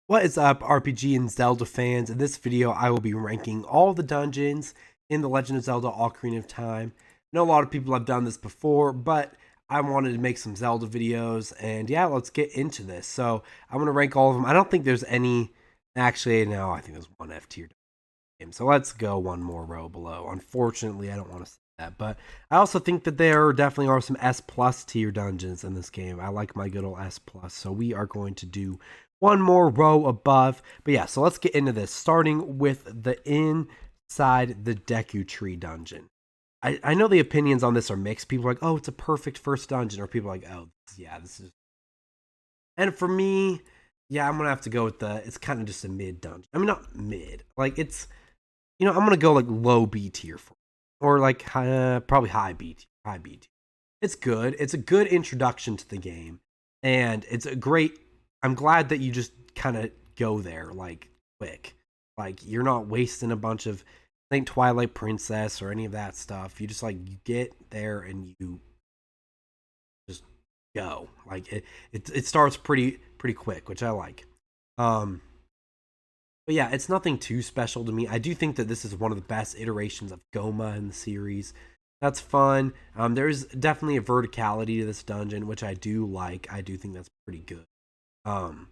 What is up, RPG and Zelda fans? In this video, I will be ranking all the dungeons in The Legend of Zelda Ocarina of Time. I know a lot of people have done this before, but I wanted to make some Zelda videos, and yeah, let's get into this. So I'm going to rank all of them. I don't think there's any, actually, no, I think there's one F tier game. So let's go one more row below. Unfortunately, I don't want to say that, but I also think that there definitely are some S plus tier dungeons in this game. I like my good old S plus, so we are going to do one more row above. But yeah, so let's get into this, starting with the inside the Deku tree dungeon. I know the opinions on this are mixed. People are like, oh, it's a perfect first dungeon, or people are like, oh, yeah, this is. And for me, yeah, I'm gonna have to go with it's kind of just a mid dungeon. I mean, not mid, like it's, I'm gonna go like low B tier for, or like probably high B tier. High B tier. It's good. It's a good introduction to the game, and it's a great. I'm glad that you just kind of go there like quick. Like you're not wasting a bunch of, I think, Twilight Princess or any of that stuff. You just like you get there and you just go. Like it starts pretty quick, which I like. Um, but yeah, it's nothing too special to me. I do think that this is one of the best iterations of Goma in the series. That's fun. There's definitely a verticality to this dungeon, which I do like. I do think that's pretty good. Um,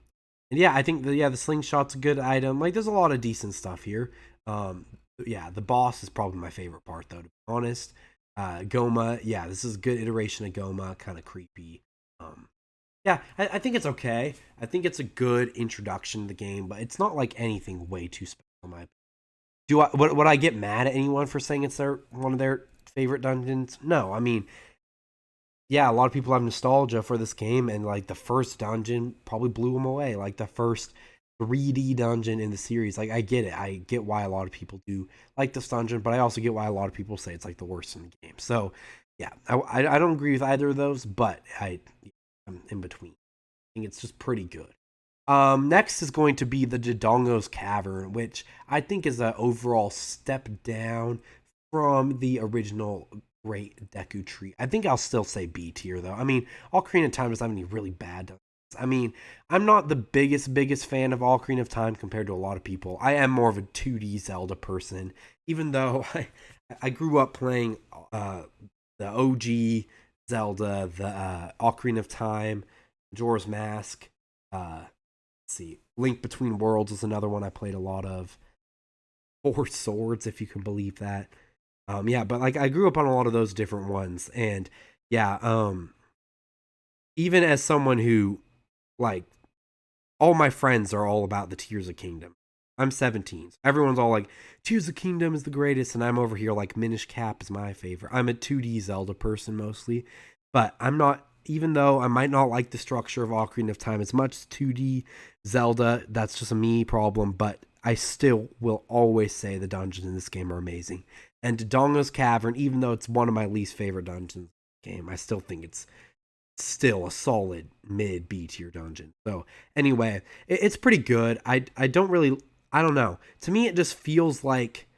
and yeah, I think the slingshot's a good item. Like, there's a lot of decent stuff here. Yeah, the boss is probably my favorite part, though, to be honest. Goma, yeah, this is a good iteration of Goma, kind of creepy. Um, yeah, I think it's okay. I think it's a good introduction to the game, but it's not like anything way too special. Would I get mad at anyone for saying it's one of their favorite dungeons? No, I mean, yeah, a lot of people have nostalgia for this game, and like the first dungeon probably blew them away. Like the first 3D dungeon in the series. Like I get it. I get why a lot of people do like this dungeon, but I also get why a lot of people say it's like the worst in the game. So yeah, I don't agree with either of those, but I'm in between. I think it's just pretty good. Next is going to be the Dodongo's Cavern, which I think is an overall step down from the original great Deku tree. I think I'll still say B tier though. I mean, Ocarina of Time doesn't have any really bad dungeons. I mean, I'm not the biggest fan of Ocarina of Time compared to a lot of people. I am more of a 2D Zelda person, even though I grew up playing the OG Zelda, the Ocarina of Time, Majora's Mask. Let's see, Link Between Worlds is another one I played a lot of. Four Swords, if you can believe that. Yeah, but like I grew up on a lot of those different ones, and yeah, even as someone who like all my friends are all about the Tears of Kingdom. I'm 17. So everyone's all like, Tears of Kingdom is the greatest, and I'm over here like Minish Cap is my favorite. I'm a 2D Zelda person mostly, but I'm not. Even though I might not like the structure of Ocarina of Time as much as 2D Zelda, that's just a me problem. But I still will always say the dungeons in this game are amazing. And Dodongo's Cavern, even though it's one of my least favorite dungeons in the game, I still think it's still a solid mid B tier dungeon. So anyway, it's pretty good. I don't really, I don't know. To me, it just feels like,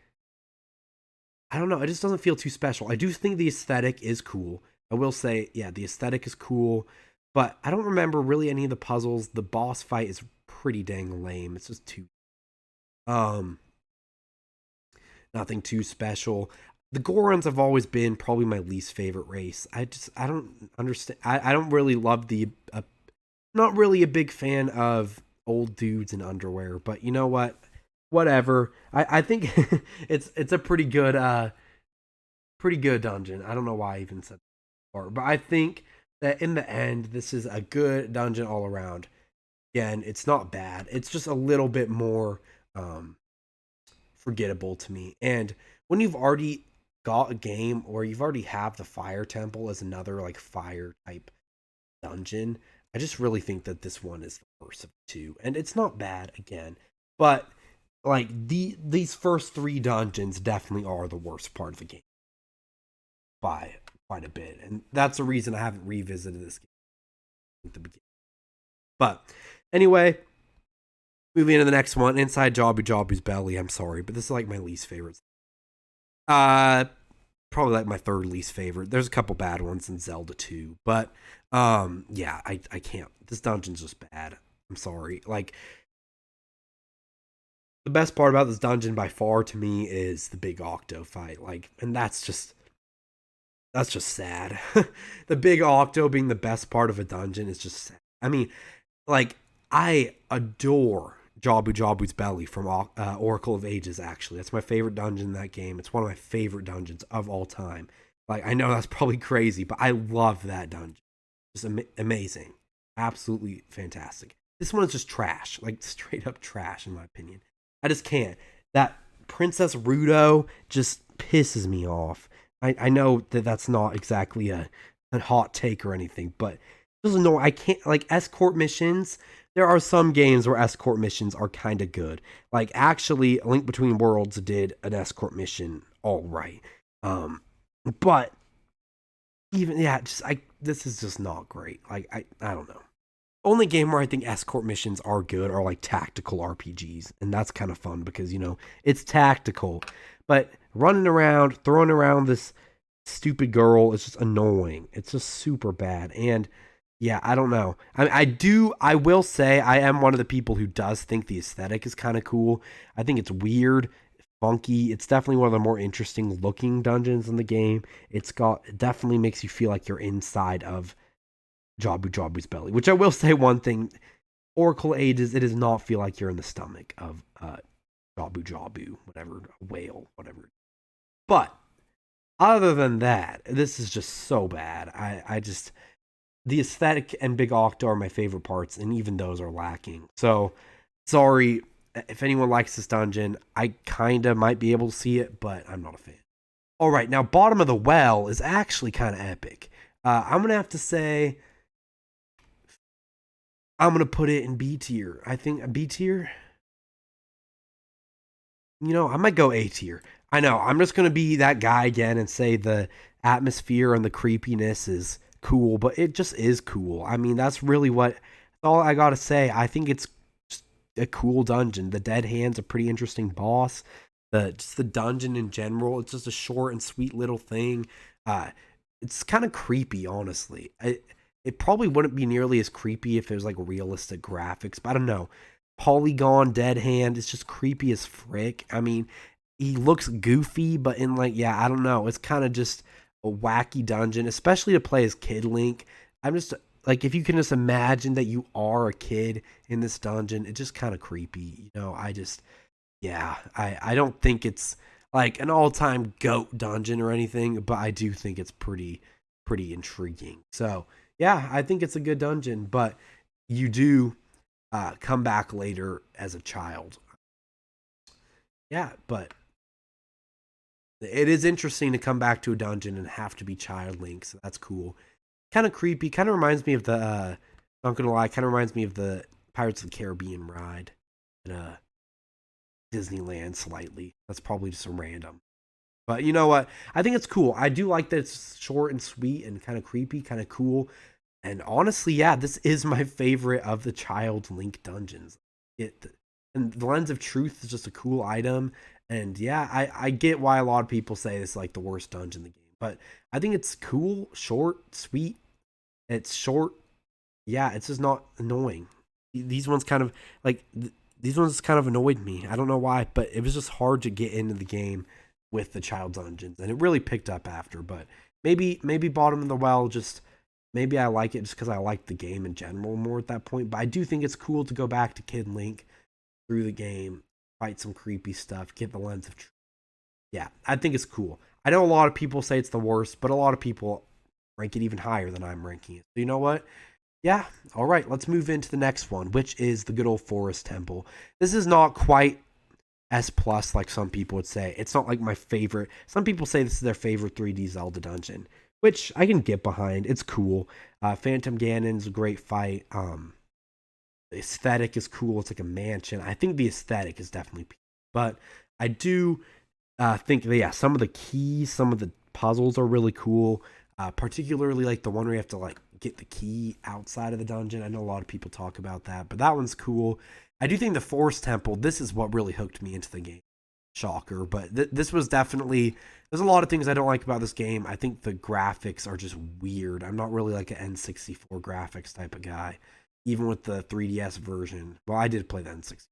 I don't know. It just doesn't feel too special. I do think the aesthetic is cool. I will say, yeah, the aesthetic is cool, but I don't remember really any of the puzzles. The boss fight is pretty dang lame. It's just too, um, nothing too special. The Gorons have always been probably my least favorite race. I don't understand. I don't really love not really a big fan of old dudes in underwear, but you know what? Whatever. I think it's a pretty good dungeon. I don't know why I even said that before, but I think that in the end, this is a good dungeon all around. Again, it's not bad. It's just a little bit more um, forgettable to me. And when you've already got a game or you've already have the fire temple as another like fire type dungeon, I just really think that this one is the worst of the two. And it's not bad again, but like these first three dungeons definitely are the worst part of the game by quite a bit. And that's the reason I haven't revisited this game at the beginning. But anyway, moving into the next one, inside Jabu-Jabu's belly. I'm sorry, but this is like my least favorite. Uh, Probably like my third least favorite. There's a couple bad ones in Zelda 2, but yeah, I can't. This dungeon's just bad. I'm sorry. Like The best part about this dungeon by far to me is the big Octo fight. Like, and that's just sad. The big Octo being the best part of a dungeon is just sad. I mean, like, I adore Jabu-Jabu's belly from Oracle of Ages, actually. That's my favorite dungeon in that game. It's one of my favorite dungeons of all time. Like, I know that's probably crazy, but I love that dungeon. Just amazing. Absolutely fantastic. This one is just trash. Like, straight up trash, in my opinion. I just can't. That Princess Rudo just pisses me off. I know that that's not exactly a hot take or anything, but doesn't know. I can't, like, escort missions. There are some games where escort missions are kind of good. Like, actually, Link Between Worlds did an escort mission all right. But even, yeah, this is just not great. Like, I don't know. Only game where I think escort missions are good are like tactical RPGs, and that's kind of fun because, you know, it's tactical. But running around, throwing around this stupid girl is just annoying. It's just super bad. And yeah, I don't know. I will say I am one of the people who does think the aesthetic is kind of cool. I think it's weird, funky. It's definitely one of the more interesting looking dungeons in the game. It definitely makes you feel like you're inside of Jabu-Jabu's belly, which I will say one thing. Oracle Ages, it does not feel like you're in the stomach of Jabu-Jabu, whatever, a whale, whatever. But other than that, this is just so bad. I just, the aesthetic and Big Octo are my favorite parts, and even those are lacking. So, sorry, if anyone likes this dungeon, I kind of might be able to see it, but I'm not a fan. All right, now Bottom of the Well is actually kind of epic. I'm going to have to say, I'm going to put it in B tier. I think B tier? You know, I might go A tier. I know, I'm just going to be that guy again and say the atmosphere and the creepiness is cool, but it just is cool. I mean, that's really all I got to say. I think it's just a cool dungeon. The Dead Hand's a pretty interesting boss. Just the dungeon in general, it's just a short and sweet little thing. It's kind of creepy, honestly. It probably wouldn't be nearly as creepy if it was like realistic graphics, but I don't know. Polygon Dead Hand is just creepy as frick. I mean, he looks goofy, but in like, yeah, I don't know. It's kind of just a wacky dungeon, especially to play as Kid Link. I'm just like, if you can just imagine that you are a kid in this dungeon, it's just kind of creepy. You know, yeah, I don't think it's like an all-time GOAT dungeon or anything, but I do think it's pretty intriguing. So, yeah, I think it's a good dungeon, but you do come back later as a child. Yeah, but it is interesting to come back to a dungeon and have to be child Link, so that's cool. Kind of creepy. Kind of reminds me of the, not gonna lie, kind of reminds me of the Pirates of the Caribbean ride at Disneyland slightly. That's probably just a random. But you know what? I think it's cool. I do like that it's short and sweet and kind of creepy, kind of cool. And honestly, yeah, this is my favorite of the Child Link dungeons. And the Lens of Truth is just a cool item. And yeah, I get why a lot of people say it's like the worst dungeon in the game. But I think it's cool, short, sweet. It's short. Yeah, it's just not annoying. These ones kind of like these ones kind of annoyed me. I don't know why, but it was just hard to get into the game with the child dungeons, and it really picked up after. But maybe Bottom of the Well, just maybe I like it just because I like the game in general more at that point. But I do think it's cool to go back to Kid Link through the game, fight some creepy stuff, get the Lens of Truth. Yeah, I think it's cool. I know a lot of people say it's the worst, but a lot of people rank it even higher than I'm ranking it. So you know what? Yeah, all right, let's move into the next one, which is the good old Forest Temple. This is not quite S plus like some people would say. It's not like my favorite. Some people say this is their favorite 3D Zelda dungeon, which I can get behind. It's cool. Phantom Ganon's a great fight. The aesthetic is cool. It's like a mansion. I think the aesthetic is definitely, but I do think that, yeah, some of the keys, some of the puzzles are really cool. Particularly like the one where you have to like get the key outside of the dungeon. I know a lot of people talk about that, but that one's cool. I do think the Forest Temple, this is what really hooked me into the game. Shocker, but this was definitely, there's a lot of things I don't like about this game. I think the graphics are just weird. I'm not really like an N64 graphics type of guy, even with the 3DS version. Well, I did play the N64,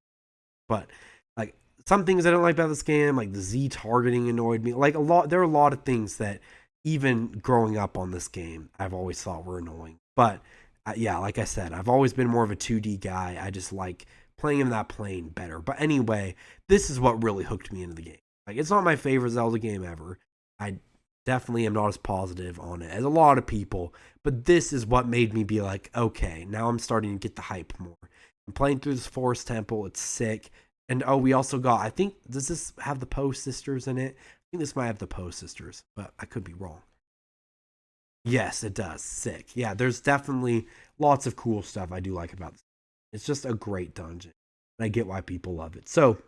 but like some things I don't like about this game, like the Z targeting annoyed me. Like there are a lot of things that even growing up on this game, I've always thought were annoying. But yeah, like I said, I've always been more of a 2D guy. I just like playing in that plane better. But anyway, this is what really hooked me into the game. Like, it's not my favorite Zelda game ever. I definitely am not as positive on it as a lot of people. But this is what made me be like, okay, now I'm starting to get the hype more. I'm playing through this forest temple. It's sick. And oh, we also got, I think, does this have the Poe sisters in it? I think this might have the Poe sisters, but I could be wrong. Yes, it does. Sick. Yeah, there's definitely lots of cool stuff I do like about this. It's just a great dungeon. And I get why people love it. So,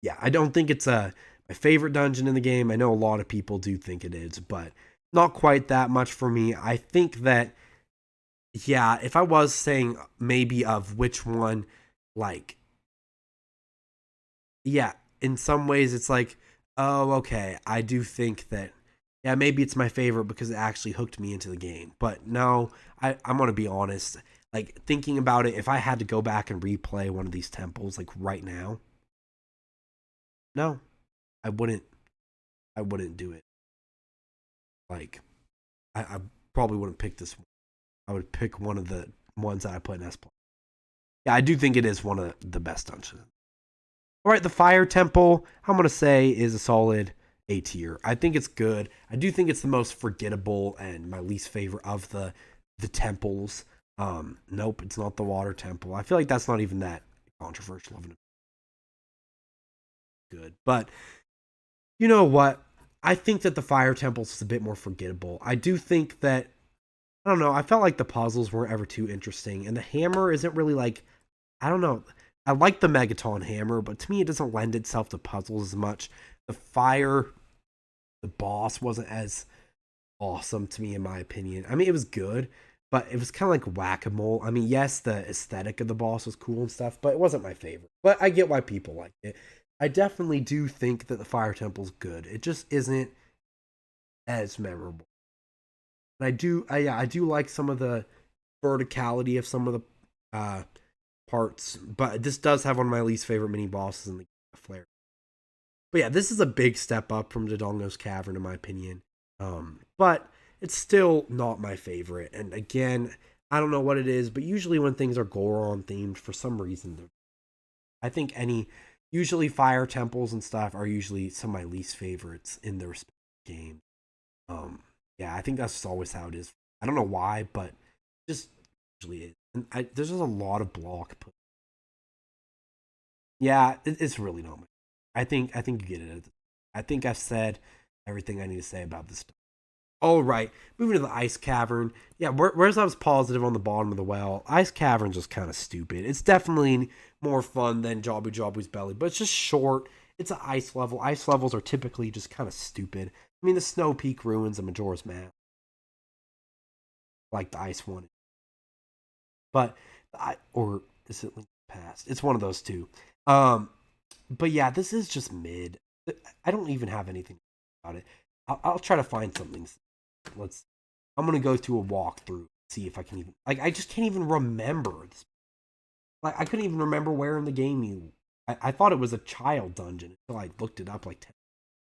yeah, I don't think it's my favorite dungeon in the game. I know a lot of people do think it is, but not quite that much for me. I think that, yeah, if I was saying maybe of which one, like, yeah, in some ways it's like, oh, okay, I do think that, yeah, maybe it's my favorite because it actually hooked me into the game. But no, I'm going to be honest. Like, thinking about it, if I had to go back and replay one of these temples, like right now, no, I wouldn't. I wouldn't do it. Like, I probably wouldn't pick this one. I would pick one of the ones that I put in S+. Yeah, I do think it is one of the best dungeons. All right, the Fire Temple, I'm going to say, is a solid A tier. I think it's good. I do think it's the most forgettable and my least favorite of the temples. Nope, it's not the Water Temple. I feel like that's not even that controversial of an good. But you know what? I think that the Fire Temple is a bit more forgettable. I do think that, I don't know, I felt like the puzzles weren't ever too interesting. And the hammer isn't really like, I don't know. I like the Megaton hammer, but to me, it doesn't lend itself to puzzles as much. The fire, the boss wasn't as awesome to me, in my opinion. I mean, it was good, but it was kind of like whack-a-mole. I mean, yes, the aesthetic of the boss was cool and stuff, but it wasn't my favorite. But I get why people like it. I definitely do think that the Fire Temple's good. It just isn't as memorable. And I do like some of the verticality of some of the parts, but this does have one of my least favorite mini bosses in the Flare. But yeah, this is a big step up from Dodongo's Cavern, in my opinion. But it's still not my favorite. And again, I don't know what it is, but usually when things are Goron themed, for some reason, I think usually fire temples and stuff are usually some of my least favorites in the respective game. Yeah, I think that's just always how it is. I don't know why, but just usually is. And there's just a lot of block put. Yeah, it's really not my. I think you get it. I think I've said everything I need to say about this stuff. All right, moving to the ice cavern. Yeah, whereas I was positive on the bottom of the well, ice cavern's just kind of stupid. It's definitely more fun than Jabu-Jabu's belly, but it's just short. It's an ice level. Ice levels are typically just kind of stupid. I mean, the Snow Peak ruins and Majora's Mask, like the ice one, but or is it Link Past? It's one of those two. But yeah, this is just mid. I don't even have anything about it. I'll try to find something. I'm gonna go to a walkthrough, see if I can even I just can't even remember this. Like, I couldn't even remember where in the game I thought it was a child dungeon until I looked it up like 10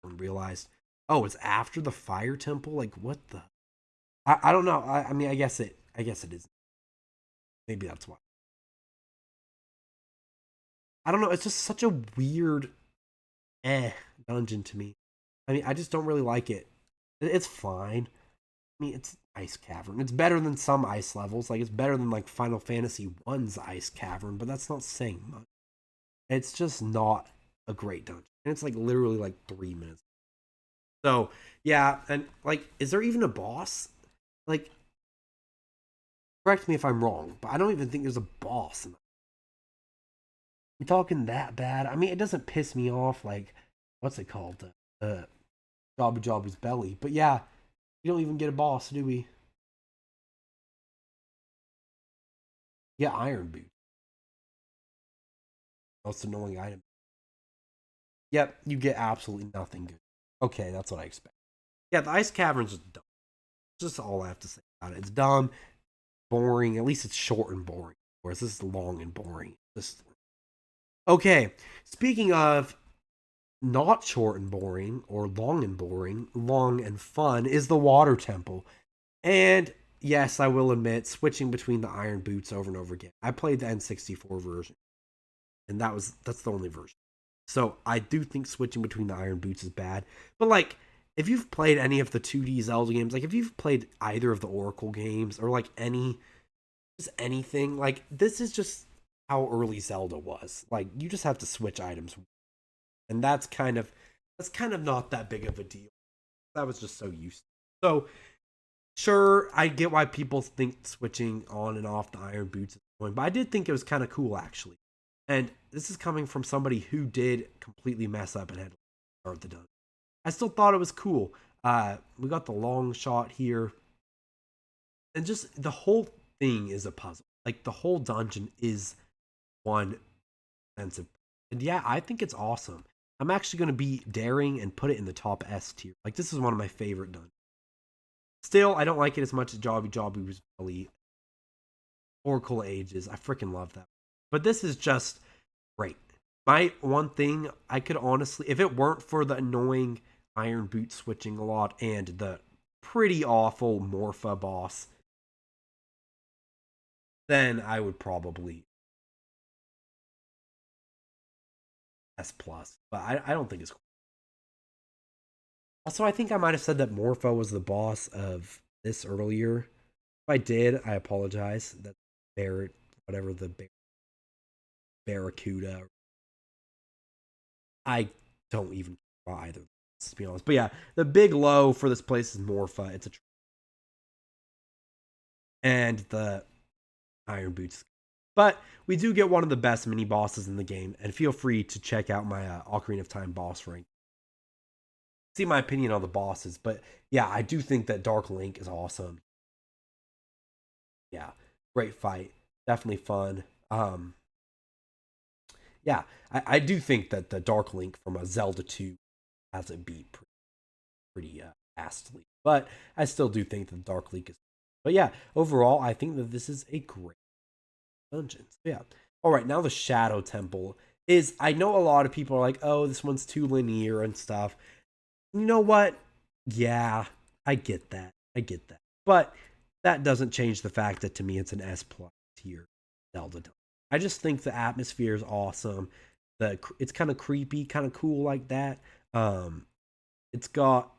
and realized, oh, it's after the fire temple. Like, what the? I don't know. I mean, I guess it is. Maybe that's why. I don't know. It's just such a weird dungeon to me. I mean, I just don't really like it. It's fine. I mean, it's ice cavern. It's better than some ice levels. Like, it's better than like Final Fantasy One's ice cavern, but that's not saying much. It's just not a great dungeon. And it's like literally like 3 minutes. So yeah, and like, is there even a boss? Like, correct me if I'm wrong, but I don't even think there's a boss. I'm talking that bad. I mean, it doesn't piss me off like, what's it called? Jabu-Jabu's belly. But yeah, we don't even get a boss, do we? Yeah, Iron Boot. Most annoying item. Yep, you get absolutely nothing good. Okay, that's what I expect. Yeah, the ice cavern's just dumb. That's just all I have to say about it. It's dumb, boring. At least it's short and boring. Whereas this is long and boring. This Okay, speaking of not short and boring or long and boring, long and fun is the water temple. And yes, I will admit, switching between the iron boots over and over again. I played the N64 version, and that's the only version. So I do think switching between the iron boots is bad. But like, if you've played any of the 2D Zelda games, like if you've played either of the Oracle games or like just anything, like this is just how early Zelda was. Like you just have to switch items, and that's kind of not that big of a deal. That was just so used. So sure, I get why people think switching on and off the iron boots is annoying, but I did think it was kind of cool actually. And this is coming from somebody who did completely mess up and had to start the dungeon. I still thought it was cool. We got the long shot here, and just the whole thing is a puzzle. Like the whole dungeon is one expensive. And yeah, I think it's awesome. I'm actually going to be daring and put it in the top S tier. Like this is one of my favorite dungeons. Still, I don't like it as much as Jabu-Jabu was really Oracle Ages. I freaking love that. But this is just great. My one thing, I could honestly, if it weren't for the annoying iron boot switching a lot and the pretty awful Morpha boss, then I would probably S plus. But I don't think it's cool. Also, I think I might have said that Morpho was the boss of this earlier. If I did, I apologize. That Barrett, whatever the Barracuda. I don't even care about either, to be honest. But yeah, the big low for this place is Morpha. It's a and the Iron Boots. But we do get one of the best mini bosses in the game, and feel free to check out my Ocarina of Time boss rank. See my opinion on the bosses, but yeah, I do think that Dark Link is awesome. Yeah, great fight, definitely fun. Yeah, I do think that the Dark Link from a Zelda 2 has a beat pretty vastly, but I still do think that the Dark Link is. But yeah, overall, I think that this is a great dungeon. So yeah. All right, now the Shadow Temple is. I know a lot of people are like, "Oh, this one's too linear and stuff." You know what? Yeah, I get that. I get that. But that doesn't change the fact that to me it's an S plus tier Zelda. I just think the atmosphere is awesome. It's kind of creepy, kind of cool like that. It's got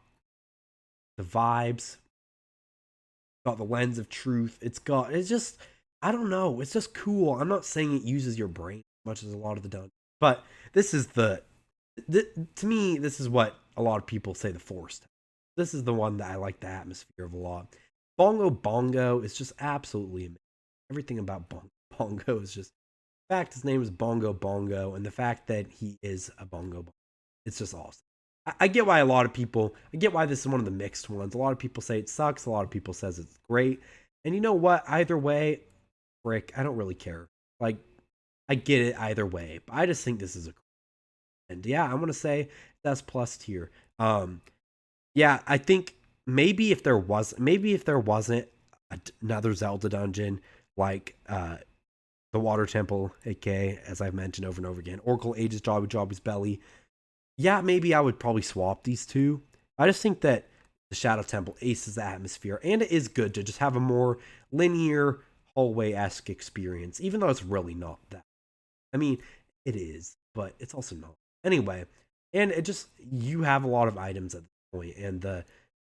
the vibes, got the lens of truth. It's just I don't know. It's just cool. I'm not saying it uses your brain as much as a lot of the dungeons, but this is to me this is what a lot of people say the forest. This is the one that I like the atmosphere of a lot. Bongo Bongo is just absolutely amazing. Everything about Bongo is just the fact his name is Bongo Bongo and the fact that he is a Bongo. It's just awesome. I get why a lot of people. I get why this is one of the mixed ones. A lot of people say it sucks. A lot of people says it's great. And you know what? Either way, frick, I don't really care. Like, I get it either way. But I just think this is a. And yeah, I'm gonna say that's plus tier. Yeah, I think maybe if there wasn't another Zelda dungeon like the Water Temple, aka as I've mentioned over and over again, Oracle Ages Jabu-Jabu's Belly, yeah, maybe I would probably swap these two. I just think that the Shadow Temple aces the atmosphere, and it is good to just have a more linear hallway esque experience, even though it's really not that. I mean, it is, but it's also not. Anyway, and it just you have a lot of items at this point, and the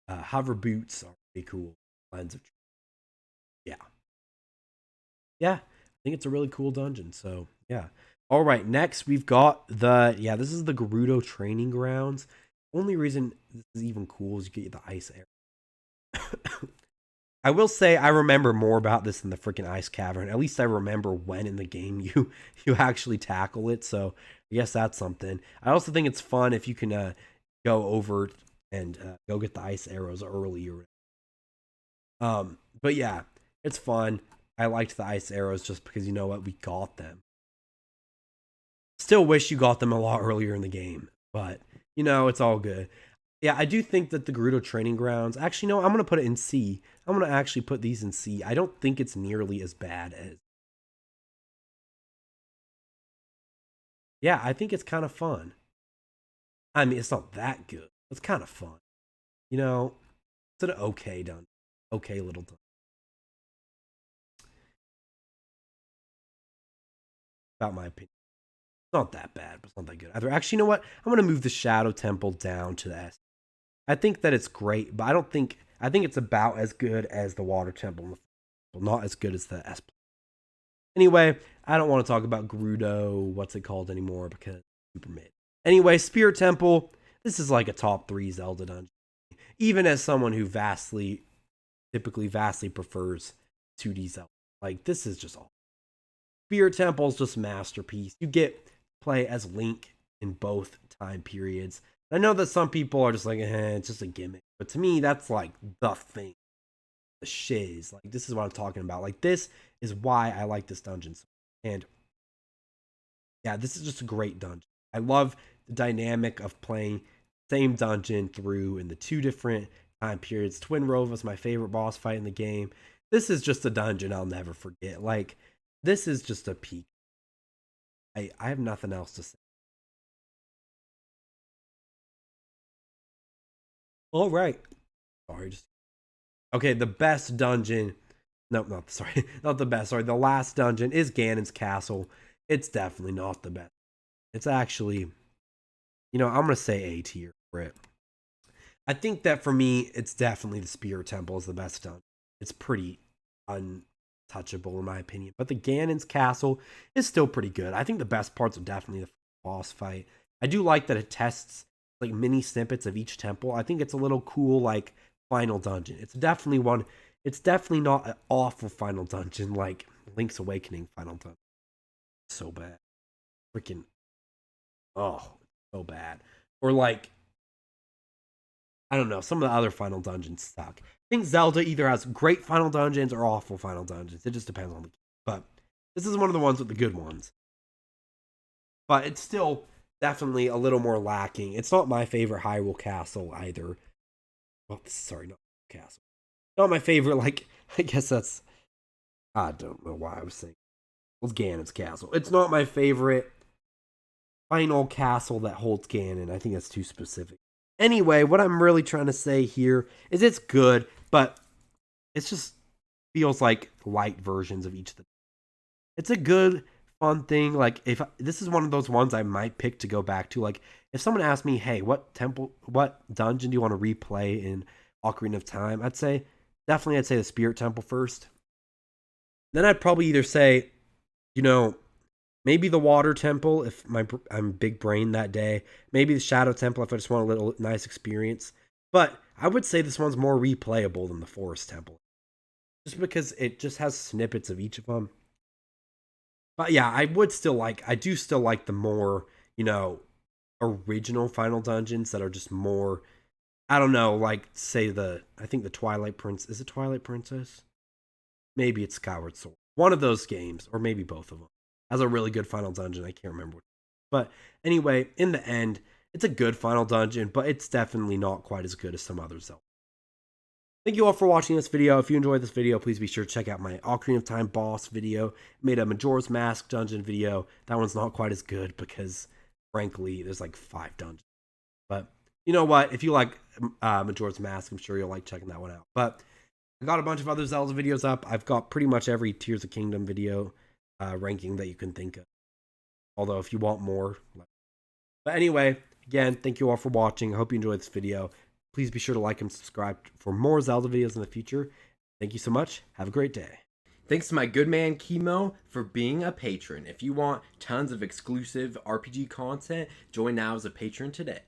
hover boots are pretty cool. Lines of yeah, yeah. I think it's a really cool dungeon. So yeah. All right, next we've got this is the Gerudo training grounds. Only reason this is even cool is you get the ice air. I will say I remember more about this than the freaking ice cavern. At least I remember when in the game you actually tackle it. So I guess that's something. I also think it's fun if you can go over and go get the ice arrows early. But yeah, it's fun. I liked the ice arrows just because you know what, we got them. Still wish you got them a lot earlier in the game, but you know, it's all good. Yeah, I do think that the Gerudo training grounds. Actually, no, I'm gonna put it in C. I'm gonna actually put these in C. I don't think it's nearly as bad as yeah, I think it's kind of fun. I mean, it's not that good. It's kind of fun. You know, it's an okay dungeon. Okay little dungeon. About my opinion. It's not that bad, but it's not that good either. Actually, you know what? I'm going to move the Shadow Temple down to the S. I think that it's great, but I think it's about as good as the Water Temple, but not as good as the S. Anyway, I don't want to talk about Gerudo, what's it called anymore, because it's super mid. Anyway, Spirit Temple, this is like a top 3 Zelda dungeon. Even as someone who typically vastly prefers 2D Zelda. Like, this is just all. Spirit Temple is just masterpiece. You get play as Link in both time periods. I know that some people are just like, it's just a gimmick. But to me, that's like the thing. The shiz. Like, this is what I'm talking about. Like, this is why I like this dungeon. And yeah, this is just a great dungeon. I love the dynamic of playing same dungeon through in the 2 different time periods. Twin Rova is my favorite boss fight in the game. This is just a dungeon I'll never forget. Like, this is just a peak. I have nothing else to say. All right. Sorry, just okay. The best dungeon. No, not sorry, not the best. Sorry, the last dungeon is Ganon's castle. It's definitely not the best. It's actually, I'm gonna say A tier for it. I think that for me, it's definitely the Spirit Temple is the best dungeon. It's pretty untouchable in my opinion, but the Ganon's castle is still pretty good. I think the best parts are definitely the boss fight. I do like that it tests like mini snippets of each temple. I think it's a little cool, like final dungeon. It's definitely one. It's definitely not an awful final dungeon like Link's Awakening final dungeon. So bad, freaking so bad. Or like I don't know, some of the other final dungeons suck. I think Zelda either has great final dungeons or awful final dungeons. It just depends on the game. But this is one of the ones with the good ones. But it's still definitely a little more lacking. It's not my favorite Hyrule Castle either. Oh, sorry, not Castle. Not my favorite, like, I guess that's. I don't know why I was saying. Well, Ganon's Castle. It's not my favorite final castle that holds Ganon. I think that's too specific. Anyway, what I'm really trying to say here is it's good, but it's just feels like light versions of each of them. It's a good, fun thing. Like if this is one of those ones I might pick to go back to. Like if someone asked me, "Hey, what dungeon do you want to replay in Ocarina of Time?" I'd say the Spirit Temple first. Then I'd probably either say, maybe the Water Temple if I'm big brain that day. Maybe the Shadow Temple if I just want a little nice experience. But I would say this one's more replayable than the Forest Temple. Just because it just has snippets of each of them. But yeah, I do still like the more, original Final Dungeons that are just more, I don't know, like say I think the Twilight Prince, is it Twilight Princess? Maybe it's Skyward Sword. One of those games, or maybe both of them, has a really good Final Dungeon. I can't remember. But anyway, in the end, it's a good Final Dungeon, but it's definitely not quite as good as some others though. Thank you all for watching this video. If you enjoyed this video, please be sure to check out my Ocarina of Time boss video. I made a Majora's Mask dungeon video. That one's not quite as good because, frankly, there's like 5 dungeons. But you know what? If you like Majora's Mask, I'm sure you'll like checking that one out. But I got a bunch of other Zelda videos up. I've got pretty much every Tears of Kingdom video ranking that you can think of. Although if you want more. But anyway, again, thank you all for watching. I hope you enjoyed this video. Please be sure to like and subscribe for more Zelda videos in the future. Thank you so much. Have a great day. Thanks to my good man Chemo for being a patron. If you want tons of exclusive RPG content, join now as a patron today.